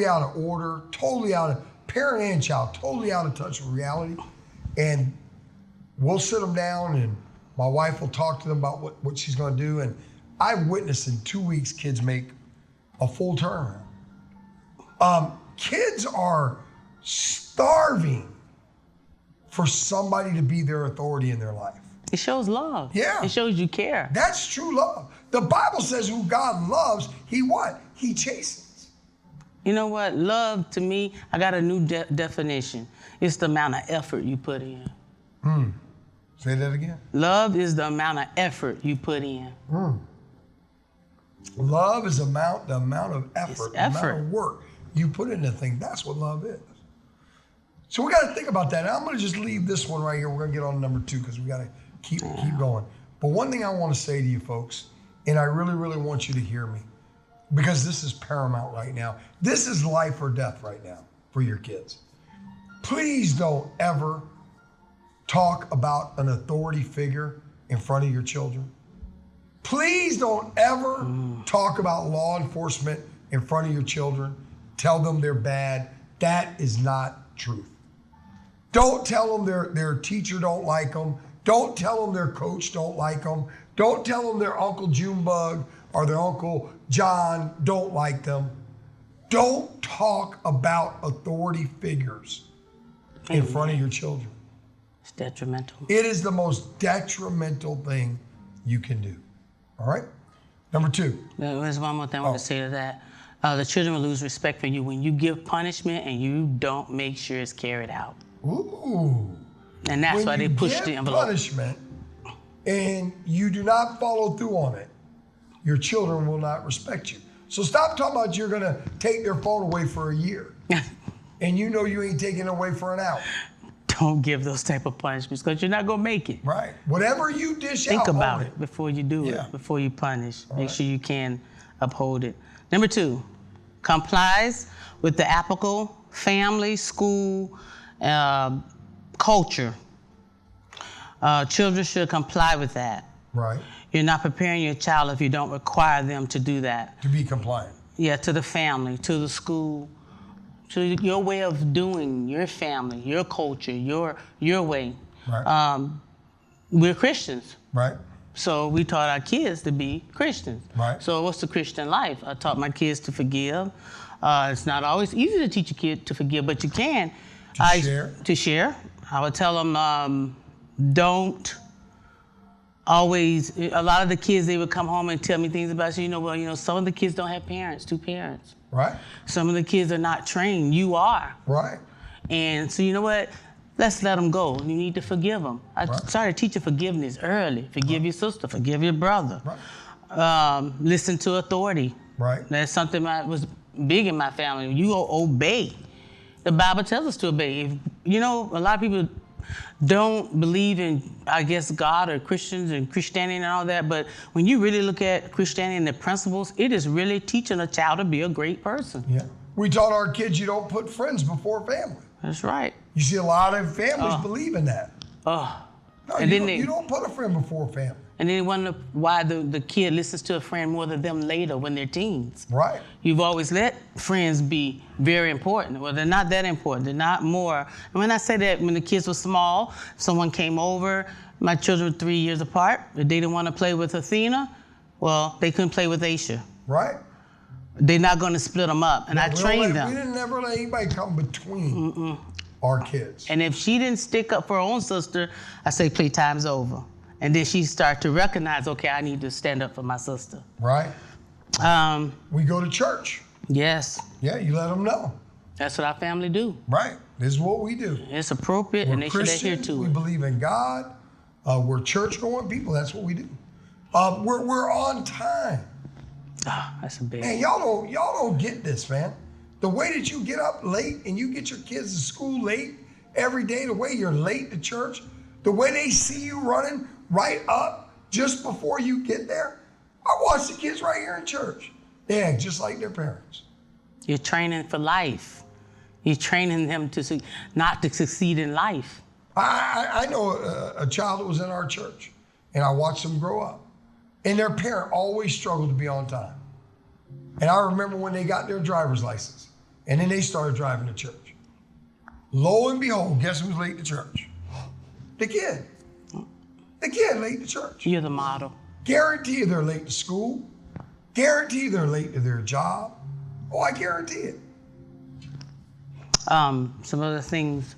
S2: out of order, totally out of, parent and child, totally out of touch with reality. And we'll sit them down and my wife will talk to them about what she's gonna do. And I've witnessed in 2 weeks, kids make a full turnaround. Kids are starving for somebody to be their authority in their life.
S3: It shows love.
S2: Yeah.
S3: It shows you care.
S2: That's true love. The Bible says who God loves, he what? He chastens.
S3: You know what? Love, to me, I got a new definition. It's the amount of effort you put in.
S2: Say that again.
S3: Love is the amount of effort you put in.
S2: Love is the amount of effort, the amount
S3: effort.
S2: of work you put into things. That's what love is. So we got to think about that. I'm going to just leave this one right here. We're going to get on to number 2 because we got to keep going. But one thing I want to say to you folks, and I really, really want you to hear me, because this is paramount right now. This is life or death right now for your kids. Please don't ever talk about an authority figure in front of your children. Please don't ever talk about law enforcement in front of your children. Tell them they're bad. That is not truth. Don't tell them their teacher don't like them. Don't tell them their coach don't like them. Don't tell them their Uncle Junebug or their Uncle John don't like them. Don't talk about authority figures in front of your children.
S3: It's detrimental.
S2: It is the most detrimental thing you can do. All right? Number 2.
S3: There's one more thing I want to say to that. The children will lose respect for you when you give punishment and you don't make sure it's carried out.
S2: Ooh.
S3: And that's why they push the
S2: When you
S3: envelope.
S2: give punishment and you do not follow through on it, your children will not respect you. So stop talking about you're going to take their phone away for a year. And you know you ain't taking it away for an hour.
S3: Don't give those type of punishments because you're not going to make it.
S2: Right. Whatever you dish
S3: Think
S2: out,
S3: about
S2: own
S3: it before you do
S2: Yeah.
S3: it, before you punish. Make
S2: right.
S3: sure you can uphold it. Number 2, complies with the applicable family, school, culture. Children should comply with that.
S2: Right.
S3: You're not preparing your child if you don't require them to do that.
S2: To be compliant.
S3: Yeah, to the family, to the school, to your way of doing, your family, your culture, your way.
S2: Right.
S3: We're Christians.
S2: Right.
S3: So we taught our kids to be Christians.
S2: Right.
S3: So what's the Christian life? I taught my kids to forgive. It's not always easy to teach a kid to forgive, but you can. To share. I would tell them, don't always, a lot of the kids, they would come home and tell me things about you. Some of the kids don't have parents, 2 parents.
S2: Right.
S3: Some of the kids are not trained. You are.
S2: Right.
S3: And so you know what? Let's let them go. You need to forgive them. I started teaching forgiveness early. Forgive your sister. Forgive your brother.
S2: Right.
S3: Listen to authority.
S2: Right.
S3: That's something that was big in my family. You obey. The Bible tells us to obey. If you know, a lot of people don't believe in, I guess, God or Christians and Christianity and all that, but when you really look at Christianity and the principles, it is really teaching a child to be a great person.
S2: Yeah. We taught our kids you don't put friends before family.
S3: That's right.
S2: You see a lot of families believe in that.
S3: Oh.
S2: No,
S3: And then
S2: you don't put a friend before family.
S3: And then they wonder why the kid listens to a friend more than them later when they're teens.
S2: Right.
S3: You've always let friends be very important. Well, they're not that important. They're not more. And when I say that, when the kids were small, someone came over, my children were 3 years apart. If they didn't want to play with Athena, well, they couldn't play with Aisha.
S2: Right.
S3: They're not going to split them up. And I trained them.
S2: We didn't never let anybody come between our kids.
S3: And if she didn't stick up for her own sister, I say playtime's over. And then she start to recognize, okay, I need to stand up for my sister.
S2: Right. We go to church.
S3: Yes.
S2: Yeah, you let them know.
S3: That's what our family do.
S2: Right. This is what we do.
S3: It's appropriate,
S2: We're
S3: and they should adhere
S2: Christians.
S3: to
S2: We
S3: it.
S2: believe in God. We're church-going people. That's what we do. We're on time.
S3: Ah, that's a big.
S2: Man, y'all don't get this, man. The way that you get up late and you get your kids to school late every day, the way you're late to church, the way they see you running right up just before you get there. I watch the kids right here in church. They act just like their parents.
S3: You're training for life. You're training them to not to succeed in life.
S2: I know a child that was in our church, and I watched them grow up. And their parent always struggled to be on time. And I remember when they got their driver's license, and then they started driving to church. Lo and behold, guess who's late to church? The kid. The kid late to church.
S3: You're the model.
S2: Guarantee you they're late to school. Guarantee they're late to their job. Oh, I guarantee it.
S3: Some other things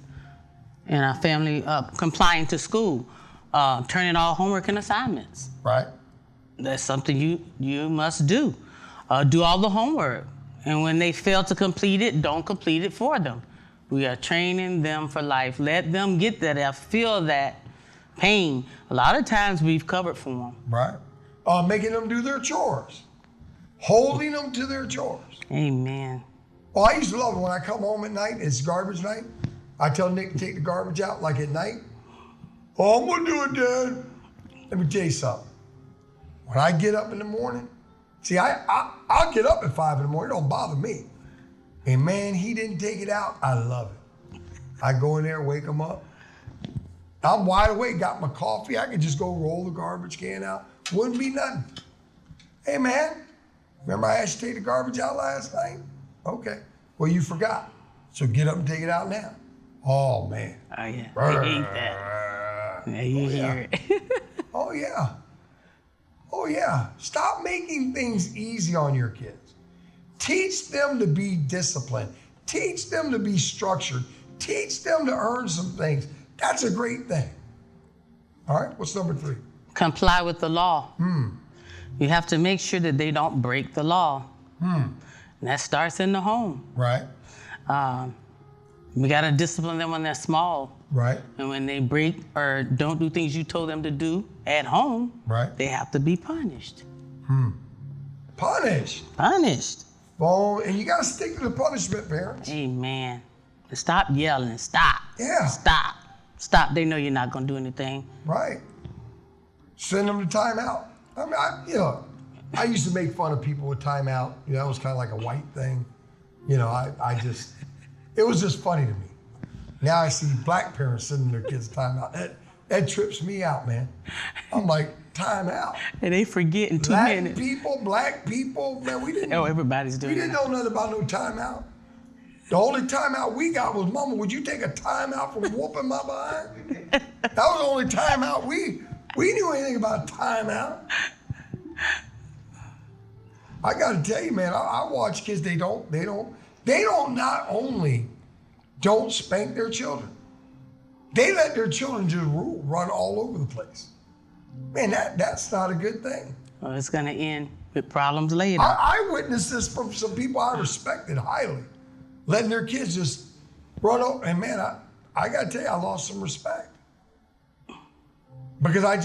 S3: in our family, complying to school, turning all homework and assignments.
S2: Right.
S3: That's something you must do. Do all the homework. And when they fail to complete it, don't complete it for them. We are training them for life. Let them get that, feel that pain. A lot of times we've covered for them.
S2: Right. Making them do their chores. Holding them to their chores.
S3: Amen.
S2: Oh, I used to love it when I come home at night, it's garbage night. I tell Nick to take the garbage out like at night. Oh, I'm gonna do it, Dad. Let me tell you something. When I get up in the morning, see, I'll get up at 5 in the morning, it don't bother me. And man, he didn't take it out, I love it. I go in there, wake him up. I'm wide awake, got my coffee, I could just go roll the garbage can out. Wouldn't be nothing. Hey man, remember I asked you to take the garbage out last night? Okay, well you forgot. So get up and take it out now. Oh man.
S3: Oh yeah, I hate that. Yeah, you hear it.
S2: Oh yeah. Oh yeah. Stop making things easy on your kids. Teach them to be disciplined. Teach them to be structured. Teach them to earn some things. That's a great thing. All right, what's number 3?
S3: Comply with the law. You have to make sure that they don't break the law. And that starts in the home.
S2: Right.
S3: We got to discipline them when they're small.
S2: Right.
S3: And when they break or don't do things you told them to do at home,
S2: Right.
S3: they have to be punished.
S2: Punished.
S3: Punished.
S2: Well, and you got to stick to the punishment, parents.
S3: Amen. Stop yelling. Stop.
S2: Yeah.
S3: Stop. Stop. They know you're not going to do anything.
S2: Right. Send them to timeout. I mean, I used to make fun of people with timeout. You know, that was kind of like a white thing. You know, it was just funny to me. Now I see black parents sending their kids timeout. That trips me out, man. I'm like, timeout.
S3: And they forget in 2
S2: Latin
S3: minutes.
S2: people, black people, man, we didn't.
S3: Oh, everybody's
S2: We
S3: doing
S2: didn't
S3: it.
S2: know nothing about no timeout. The only timeout we got was, Mama, would you take a timeout from whooping my behind? That was the only timeout we knew anything about timeout. I got to tell you, man, I watch kids. They don't not only don't spank their children, they let their children just run all over the place. Man, that's not a good thing.
S3: Well, it's going to end with problems later.
S2: I witnessed this from some people I respected highly, letting their kids just run over. And man, I got to tell you, I lost some respect because I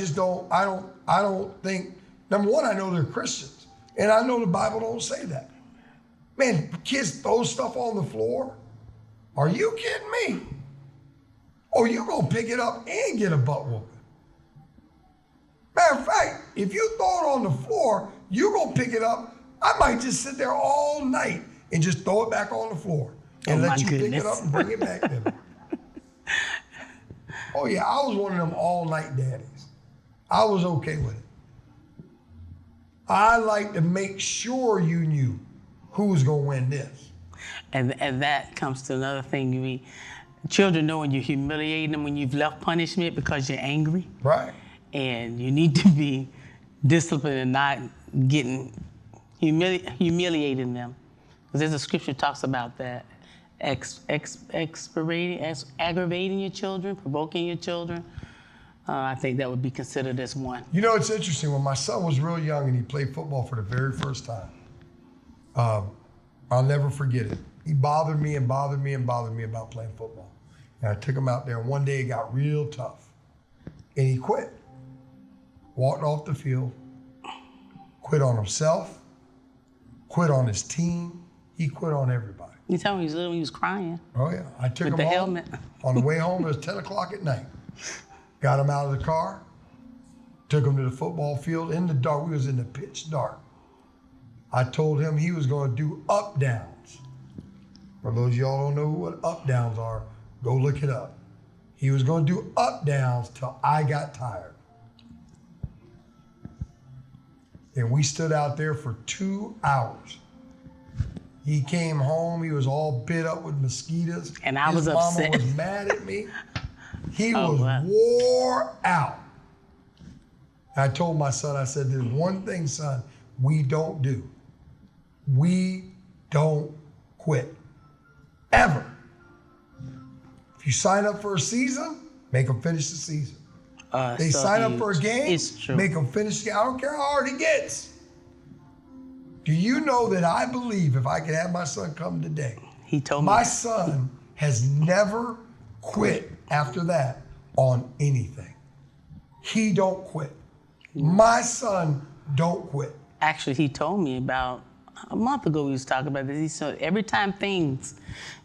S2: don't think, number one, I know they're Christians, and I know the Bible don't say that. Man, kids throw stuff on the floor. Are you kidding me? oh, you're going to pick it up and get a butt whooping. Matter of fact, if you throw it on the floor, you're going to pick it up. I might just sit there all night and just throw it back on the floor and let you pick it up and bring it back to me. Oh, yeah, I was one of them all-night daddies. I was okay with it. I like to make sure you knew who was going to win this.
S3: And that comes to another thing. Children know when you're humiliating them when you've left punishment because you're angry.
S2: Right.
S3: And you need to be disciplined and not getting humiliating them. Because there's a scripture that talks about that. Aggravating your children, provoking your children. I think that would be considered as one.
S2: You know, it's interesting. When my son was real young and he played football for the very first time, I'll never forget it. He bothered me about playing football. And I took him out there, and one day it got real tough. And he quit. Walked off the field, quit on himself, quit on his team. He quit on everybody.
S3: You tell me he was little, he was crying.
S2: Oh, yeah. I took
S3: With
S2: him
S3: the
S2: home.
S3: helmet.
S2: On the way home, it was 10 o'clock at night. Got him out of the car, took him to the football field in the dark. We was in the pitch dark. I told him he was going to do up downs. For those of y'all don't know what up downs are, go look it up. He was going to do up downs till I got tired. And we stood out there for 2 hours. He came home, he was all bit up with mosquitoes.
S3: And I was upset.
S2: His mama was mad at me. He
S3: Oh,
S2: was
S3: wow.
S2: wore out. I told my son, I said, there's one thing, son, we don't do. We don't quit. Ever. If you sign up for a season, make them finish the season. They
S3: So
S2: sign up for a
S3: huge.
S2: game,
S3: It's true.
S2: make them finish the game. I don't care how hard it gets. Do you know that I believe if I could have my son come today,
S3: He told me.
S2: my son has never quit after that on anything. He don't quit. My son don't quit.
S3: Actually, he told me about a month ago we was talking about this. He said every time things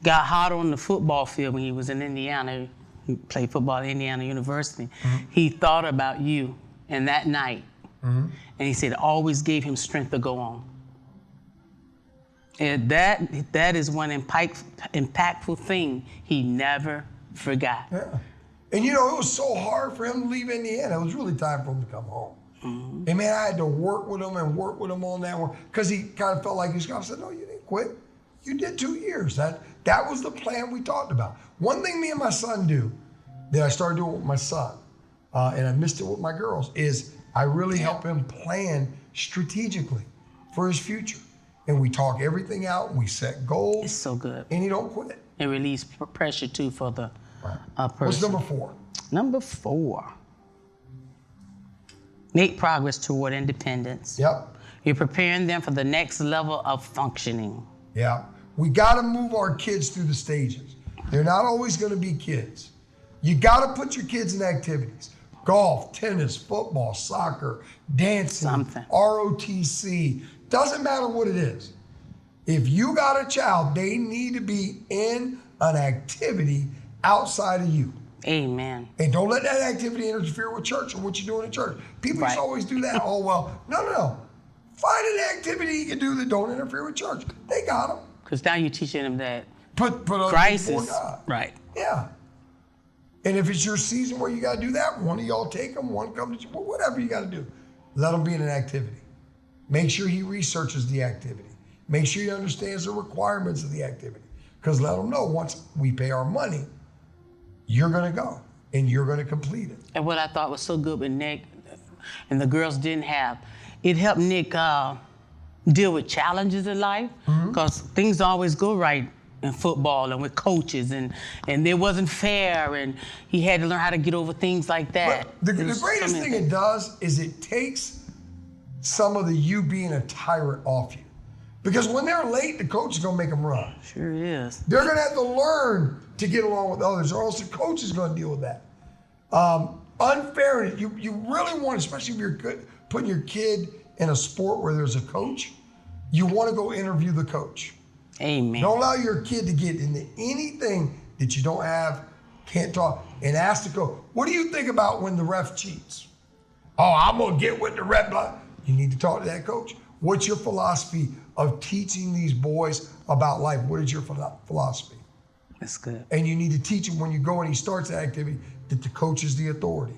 S3: got hot on the football field when he was in Indiana, he played football at Indiana University, he thought about you and that night. And he said it always gave him strength to go on. And that is one impactful thing he never forgot.
S2: Yeah. And you know, it was so hard for him to leave Indiana. It was really time for him to come home. And man, I had to work with him on that one because he kind of felt like he's. I said, no, you didn't quit. You did 2 years. That was the plan we talked about. One thing me and my son do that I started doing with my son, and I missed it with my girls, is I really help him plan strategically for his future. And we talk everything out, and we set goals.
S3: It's so good.
S2: And he don't quit.
S3: And release pressure too for the person.
S2: What's number 4?
S3: Number 4. Make progress toward independence.
S2: Yep.
S3: You're preparing them for the next level of functioning.
S2: Yeah. We got to move our kids through the stages. They're not always going to be kids. You got to put your kids in activities. Golf, tennis, football, soccer, dancing,
S3: Something.
S2: ROTC. Doesn't matter what it is. If you got a child, they need to be in an activity outside of you.
S3: Amen.
S2: And don't let that activity interfere with church or what you're doing in church. People used to
S3: Right.
S2: always do that. Oh, well, no. Find an activity you can do that don't interfere with church. They got them.
S3: Because now you're teaching them that
S2: Put other
S3: Christ
S2: people
S3: is
S2: before God.
S3: right.
S2: Yeah. And if it's your season where you got to do that, one of y'all take them, one come to you, whatever you got to do. Let them be in an activity. Make sure he researches the activity. Make sure he understands the requirements of the activity. Because let them know once we pay our money, you're going to go and you're going to complete it.
S3: And what I thought was so good with Nick, and the girls didn't have, it helped Nick deal with challenges in life, because things don't always go right in football and with coaches, and it wasn't fair, and he had to learn how to get over things like that.
S2: But the
S3: There's so
S2: greatest
S3: many
S2: thing it does is it takes some of the you being a tyrant off you. Because when they're late, the coach is going to make them run.
S3: Sure is.
S2: They're going to have to learn to get along with others, or else the coach is going to deal with that. Unfairness, you really want, especially if you're putting your kid in a sport where there's a coach, you want to go interview the coach.
S3: Amen.
S2: Don't allow your kid to get into anything that you don't have can't talk, and ask the coach, what do you think about when the ref cheats? Oh, I'm gonna get with the ref. You need to talk to that coach. What's your philosophy of teaching these boys about life? What is your philosophy?
S3: That's good.
S2: And you need to teach him when you go and he starts that activity that the coach is the authority.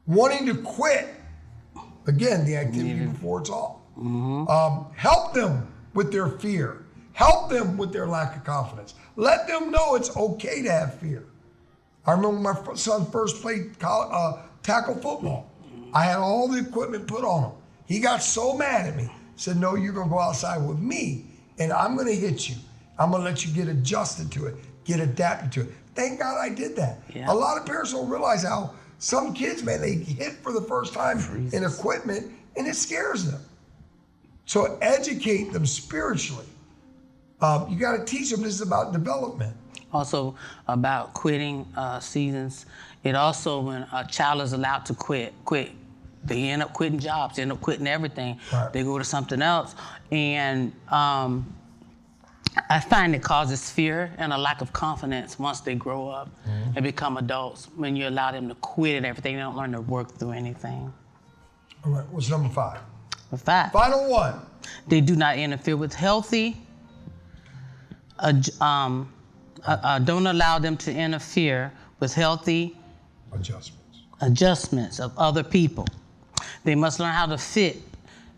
S2: Wanting to quit, again, the activity before it's off. Help them with their fear. Help them with their lack of confidence. Let them know it's okay to have fear. I remember when my son first played tackle football. I had all the equipment put on him. He got so mad at me. Said, no, you're gonna go outside with me and I'm gonna hit you. I'm gonna let you get adjusted to it, get adapted to it. Thank God I did that.
S3: Yeah.
S2: A lot of parents don't realize how some kids, man, they hit for the first time in equipment and it scares them. So educate them spiritually. You gotta teach them this is about development.
S3: Also about quitting seasons. It also, when a child is allowed to quit, they end up quitting jobs, they end up quitting everything.
S2: Right.
S3: They go to something else. And I find it causes fear and a lack of confidence once they grow up and become adults. When you allow them to quit and everything, they don't learn to work through anything.
S2: All right, what's number 5?
S3: Number 5.
S2: Final one.
S3: They do not interfere with healthy. Don't allow them to interfere with healthy adjustments of other people. They must learn how to fit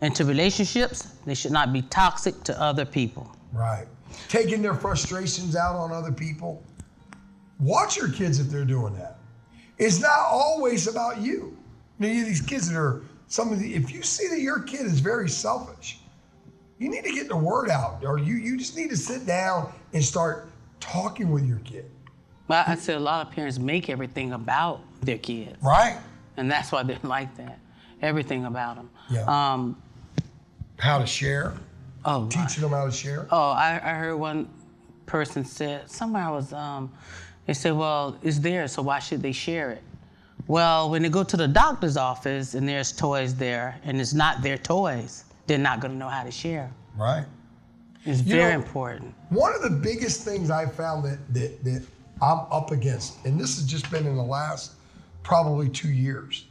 S3: into relationships. They should not be toxic to other people.
S2: Right. Taking their frustrations out on other people. Watch your kids if they're doing that. It's not always about you. Many of these kids that are if you see that your kid is very selfish, you need to get the word out, or you just need to sit down and start talking with your kid.
S3: Well, I say a lot of parents make everything about their kids.
S2: Right.
S3: And that's why they're like that. Everything about them.
S2: Yeah. How to share.
S3: Oh,
S2: Teaching them how to share.
S3: Oh, I heard one person said, somewhere I was, they said, well, it's theirs, so why should they share it? Well, when they go to the doctor's office and there's toys there and it's not their toys, they're not gonna know how to share.
S2: Right.
S3: It's very important.
S2: One of the biggest things I found that I'm up against, and this has just been in the last probably 2 years,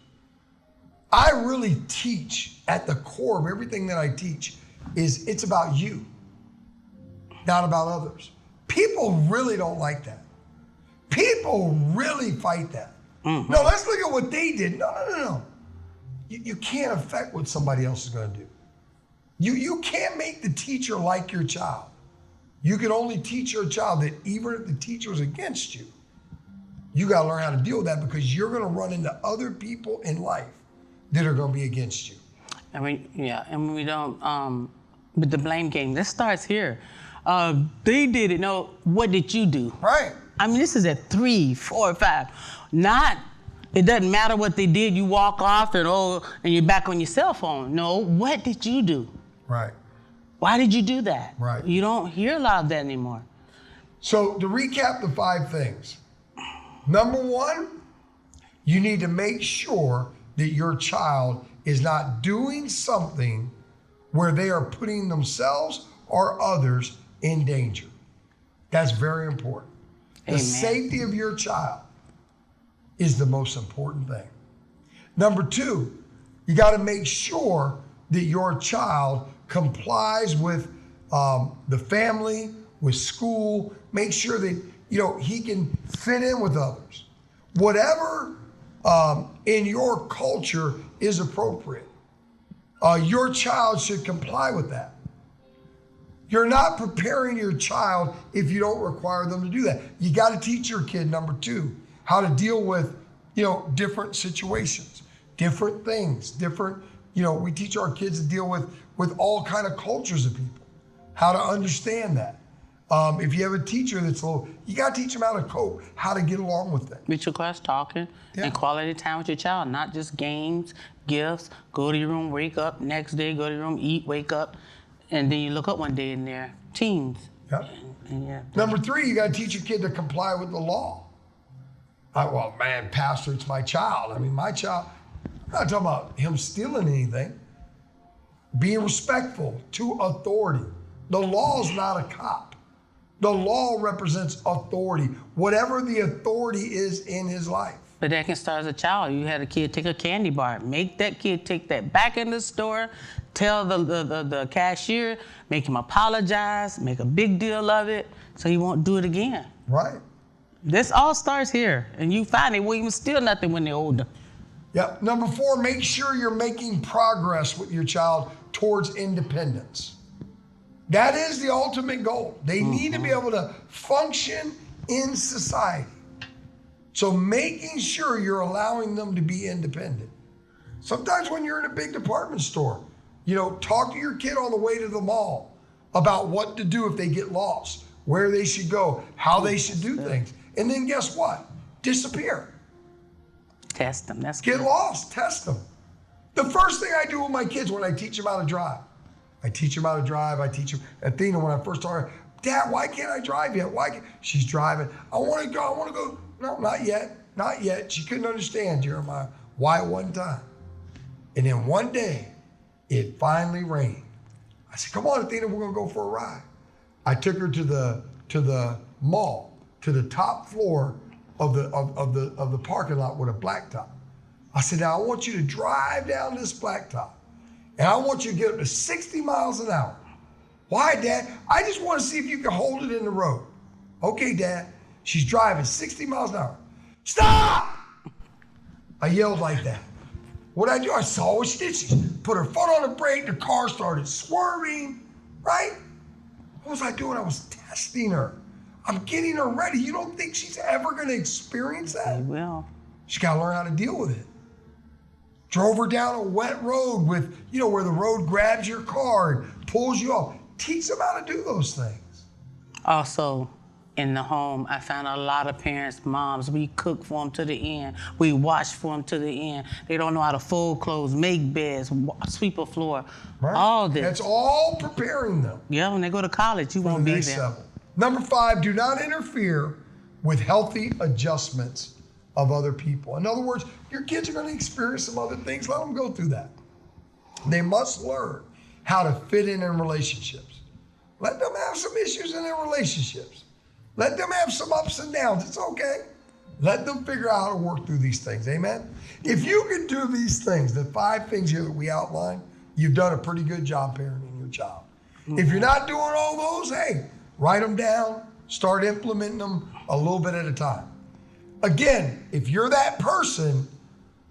S2: I really teach at the core of everything that I teach is it's about you, not about others. People really don't like that. People really fight that. Mm-hmm. No, let's look at what they did. No. You can't affect what somebody else is gonna do. You can't make the teacher like your child. You can only teach your child that even if the teacher is against you, you gotta learn how to deal with that because you're gonna run into other people in life that are gonna be against you.
S3: And we don't, with the blame game, this starts here. They did it, no, what did you do?
S2: Right.
S3: I mean, this is at 3, 4, 5. It doesn't matter what they did, you walk off and you're back on your cell phone. No, what did you do?
S2: Right.
S3: Why did you do that?
S2: Right.
S3: You don't hear a lot of that anymore.
S2: So to recap the 5 things. Number 1, you need to make sure that your child is not doing something where they are putting themselves or others in danger. That's very important.
S3: Amen.
S2: The safety of your child is the most important thing. Number 2, you got to make sure that your child complies with the family, with school. Make sure that he can fit in with others. Whatever in your culture is appropriate, your child should comply with that. You're not preparing your child if you don't require them to do that. You got to teach your kid, number 2, how to deal with, different situations, different things, different, we teach our kids to deal with all kind of cultures of people, how to understand that. If you have a teacher that's low, you got to teach them how to cope, how to get along with it.
S3: With your class talking and quality time with your child, not just games, gifts, go to your room, wake up, next day, go to your room, eat, wake up, and then you look up one day and they're teens.
S2: Yep.
S3: And
S2: Number 3, you got to teach your kid to comply with the law. Well, man, pastor, it's my child. I mean, my child, I'm not talking about him stealing anything. Being respectful to authority. The law is not a cop. The law represents authority, whatever the authority is in his life.
S3: But that can start as a child. You had a kid take a candy bar. Make that kid take that back in the store, tell the cashier, make him apologize, make a big deal of it so he won't do it again.
S2: Right.
S3: This all starts here. And you find they won't even steal nothing when they're older.
S2: Yep. Number 4, make sure you're making progress with your child towards independence. That is the ultimate goal. They need to be able to function in society. So making sure you're allowing them to be independent. Sometimes when you're in a big department store, talk to your kid on the way to the mall about what to do if they get lost, where they should go, how they should do things. And then guess what? Disappear.
S3: Test them. That's
S2: Get
S3: good.
S2: lost, test them. The first thing I do with my kids when I teach them how to drive, I teach them Athena, when I first started, Dad, why can't I drive yet? She's driving. I want to go. No, not yet. She couldn't understand, Jeremiah, why at one time. And then one day, it finally rained. I said, come on, Athena, we're going to go for a ride. I took her to the mall, to the top floor of the parking lot with a blacktop. I said, now I want you to drive down this blacktop, and I want you to get up to 60 miles an hour. Why, Dad? I just want to see if you can hold it in the road. Okay, Dad. She's driving 60 miles an hour. Stop! I yelled like that. What I do? I saw what she did. She put her foot on the brake. The car started swerving, right? What was I doing? I was testing her. I'm getting her ready. You don't think she's ever going to experience that?
S3: They will.
S2: She's got to learn how to deal with it. Drove her down a wet road with, where the road grabs your car and pulls you off. Teach them how to do those things.
S3: Also, in the home, I found a lot of parents, moms, we cook for them to the end. We wash for them to the end. They don't know how to fold clothes, make beds, sweep a floor,
S2: Right?
S3: all this.
S2: That's all preparing them.
S3: Yeah, when they go to college, you
S2: for
S3: won't
S2: the
S3: be
S2: next
S3: there.
S2: level. Number 5, do not interfere with healthy adjustments of other people. In other words, your kids are going to experience some other things. Let them go through that. They must learn how to fit in relationships. Let them have some issues in their relationships. Let them have some ups and downs. It's okay. Let them figure out how to work through these things. Amen? If you can do these things, the 5 things here that we outlined, you've done a pretty good job parenting your child. If you're not doing all those, hey, write them down, start implementing them a little bit at a time. Again, if you're that person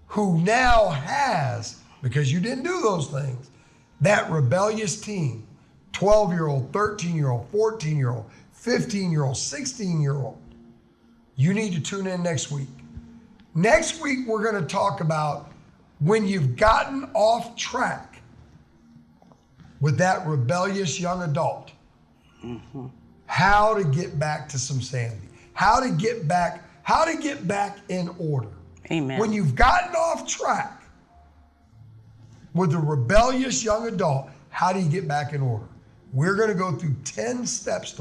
S2: who now has, because you didn't do those things, that rebellious teen, 12-year-old, 13-year-old, 14-year-old, 15-year-old, 16-year-old, you need to tune in next week. Next week, we're going to talk about when you've gotten off track with that rebellious young adult, how to get back to some sanity, how to get back in order.
S3: Amen.
S2: When you've gotten off track with the rebellious young adult, how do you get back in order? We're going to go through 10 steps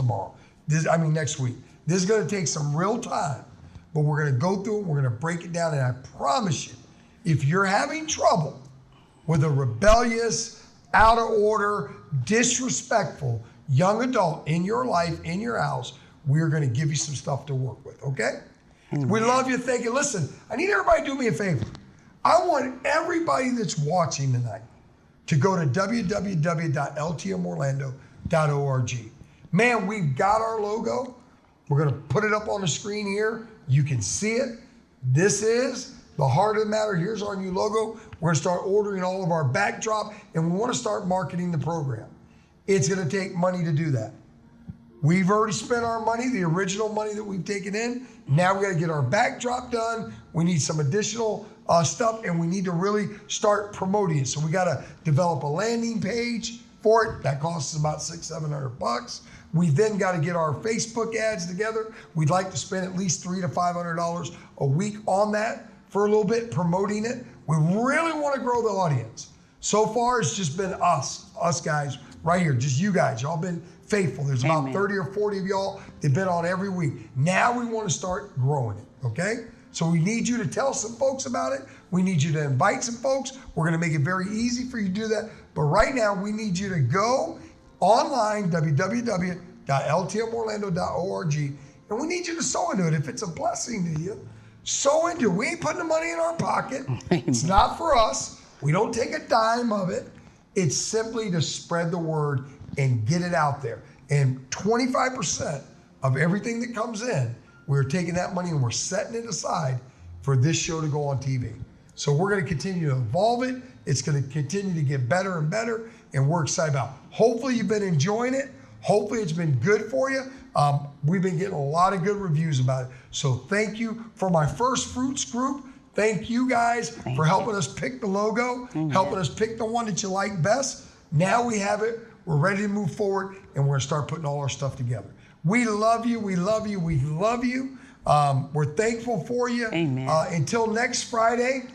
S2: next week. This is going to take some real time, but we're going to go through it. We're going to break it down. And I promise you, if you're having trouble with a rebellious, out of order, disrespectful young adult in your life, in your house, we're going to give you some stuff to work with, okay? We love you. Thank you. Listen, I need everybody to do me a favor. I want everybody that's watching tonight to go to www.ltmorlando.org. Man, we've got our logo. We're going to put it up on the screen here. You can see it. This is the heart of the matter. Here's our new logo. We're going to start ordering all of our backdrop, and we want to start marketing the program. It's going to take money to do that. We've already spent our money, the original money that we've taken in. Now we got to get our backdrop done. We need some additional stuff, and we need to really start promoting it. So we got to develop a landing page for it. That costs us about $600-700. We then got to get our Facebook ads together. We'd like to spend at least $300 to $500 a week on that for a little bit, promoting it. We really want to grow the audience. So far, it's just been us guys right here, just you guys. Y'all been faithful. There's about 30 or 40 of y'all that have been on every week. Now we want to start growing it, okay? So we need you to tell some folks about it. We need you to invite some folks. We're going to make it very easy for you to do that. But right now, we need you to go online, www.ltmorlando.org, www.ltmorlando.org. And we need you to sow into it if it's a blessing to you. Sow into it. We ain't putting the money in our pocket. It's not for us. We don't take a dime of it. It's simply to spread the word and get it out there. And 25% of everything that comes in, we're taking that money and we're setting it aside for this show to go on TV. So we're going to continue to evolve it. It's going to continue to get better and better, and we're excited about it. Hopefully you've been enjoying it. Hopefully it's been good for you. We've been getting a lot of good reviews about it. So thank you for my First Fruits group. Thank you guys for helping us pick the logo, helping us pick the one that you like best. Now we have it. We're ready to move forward, and we're going to start putting all our stuff together. We love you. We love you. We love you. We're thankful for you.
S3: Amen.
S2: Until next Friday,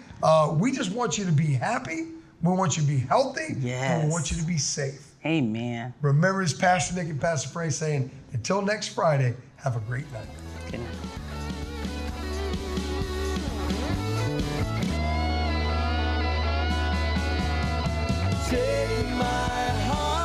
S2: we just want you to be happy. We want you to be healthy.
S3: Yes.
S2: And we want you to be safe.
S3: Amen.
S2: Remember, as Pastor Nick and Pastor Frey saying, until next Friday, have a great night.
S3: Good night.
S1: Take my heart.